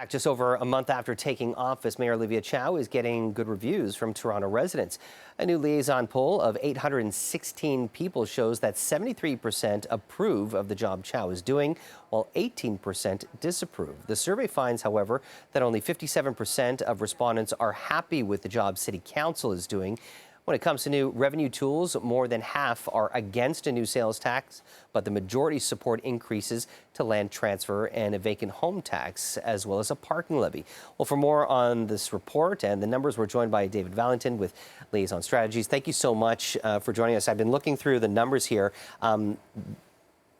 Just over a month after taking office, Mayor Olivia Chow is getting good reviews from Toronto residents. A new liaison poll of 816 people shows that 73% approve of the job Chow is doing, while 18% disapprove. The survey finds, however, that only 57% of respondents are happy with the job City Council is doing. When it comes to new revenue tools, more than half are against a new sales tax, but the majority support increases to land transfer and a vacant home tax, as well as a parking levy. Well, for more on this report and the numbers, we're joined by David Valentin with Liaison Strategies. Thank you so much for joining us. I've been looking through the numbers here.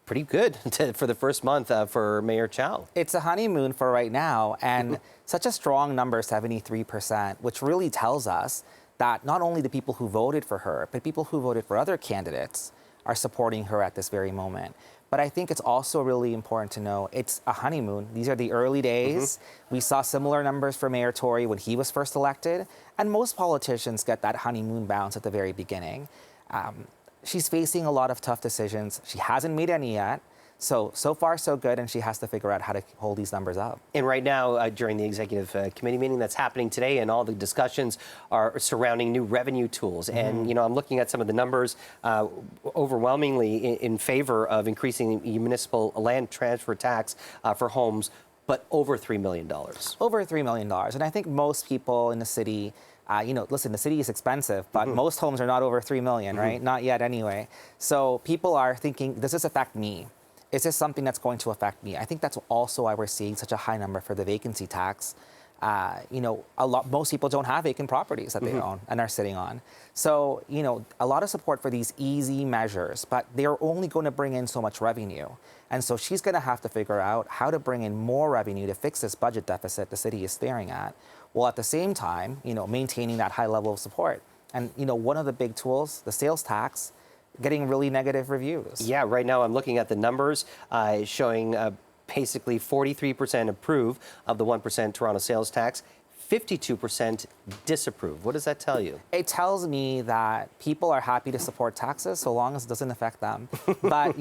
Pretty good for the first month for Mayor Chow. It's a honeymoon for right now, and such a strong number, 73%, which really tells us that not only the people who voted for her, but people who voted for other candidates are supporting her at this very moment. But I think it's also really important to know it's a honeymoon. These are the early days. We saw similar numbers for Mayor Tory when he was first elected, and most politicians get that honeymoon bounce at the very beginning. She's facing a lot of tough decisions. She hasn't made any yet. So far, so good, and she has to figure out how to hold these numbers up. And right now, during the executive committee meeting that's happening today, and all the discussions are surrounding new revenue tools. And, you know, I'm looking at some of the numbers overwhelmingly in favor of increasing the municipal land transfer tax for homes, but over $3 million. Over $3 million. And I think most people in the city, listen, the city is expensive, but most homes are not over $3 million, right? Not yet anyway. So people are thinking, does this affect me? Is this something that's going to affect me? I think that's also why we're seeing such a high number for the vacancy tax. Most people don't have vacant properties that they own and are sitting on. So, a lot of support for these easy measures, but they're only going to bring in so much revenue. And so she's going to have to figure out how to bring in more revenue to fix this budget deficit the city is staring at, while at the same time, maintaining that high level of support. And, one of the big tools, the sales tax, getting really negative reviews. Yeah, right now I'm looking at the numbers showing basically 43% approve of the 1% Toronto sales tax, 52% disapprove. What does that tell you? It tells me that people are happy to support taxes so long as it doesn't affect them. But,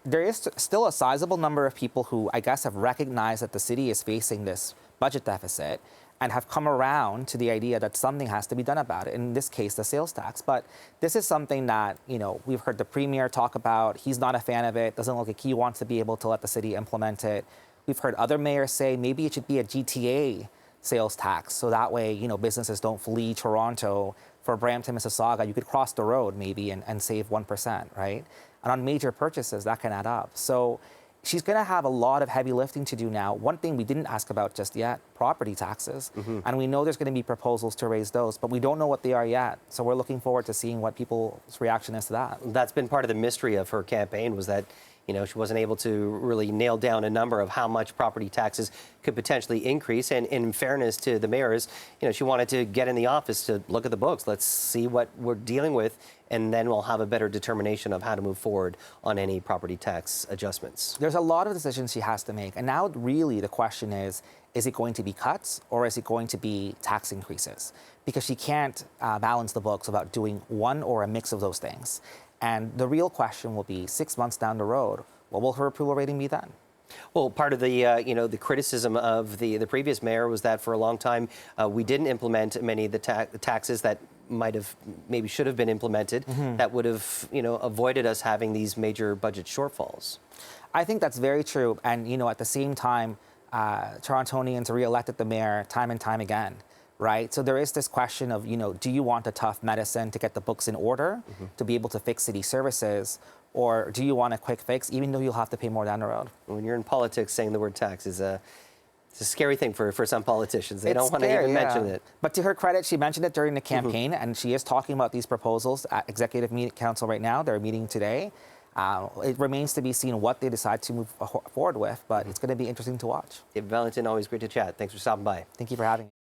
there is still a sizable number of people who I guess have recognized that the city is facing this budget deficit and have come around to the idea that something has to be done about it, in this case, the sales tax. But this is something that, we've heard the Premier talk about. He's not a fan of it. Doesn't look like he wants to be able to let the city implement it. We've heard other mayors say maybe it should be a GTA sales tax, so that way, businesses don't flee Toronto. For Brampton, Mississauga, you could cross the road maybe and save 1%, right? And on major purchases, that can add up. So she's going to have a lot of heavy lifting to do now. One thing we didn't ask about just yet, property taxes. And we know there's going to be proposals to raise those, but we don't know what they are yet. So we're looking forward to seeing what people's reaction is to that. That's been part of the mystery of her campaign, was that she wasn't able to really nail down a number of how much property taxes could potentially increase. And in fairness to the mayors, she wanted to get in the office to look at the books. Let's see what we're dealing with, and then we'll have a better determination of how to move forward on any property tax adjustments. There's a lot of decisions she has to make. And now really the question is it going to be cuts or is it going to be tax increases? Because she can't balance the books without doing one or a mix of those things. And the real question will be 6 months down the road, what will her approval rating be then? Well, part of the the criticism of the previous mayor was that for a long time we didn't implement many of the taxes that maybe should have been implemented that would have avoided us having these major budget shortfalls. I think that's very true. And at the same time, Torontonians re-elected the mayor time and time again. Right? So there is this question of, do you want a tough medicine to get the books in order, to be able to fix city services, or do you want a quick fix, even though you'll have to pay more down the road? When you're in politics, saying the word tax is it's a scary thing for some politicians. They don't want to even mention it. But to her credit, she mentioned it during the campaign, and she is talking about these proposals at Executive Council right now. They're meeting today. It remains to be seen what they decide to move forward with, but it's going to be interesting to watch. David Valentin, always great to chat. Thanks for stopping by. Thank you for having me.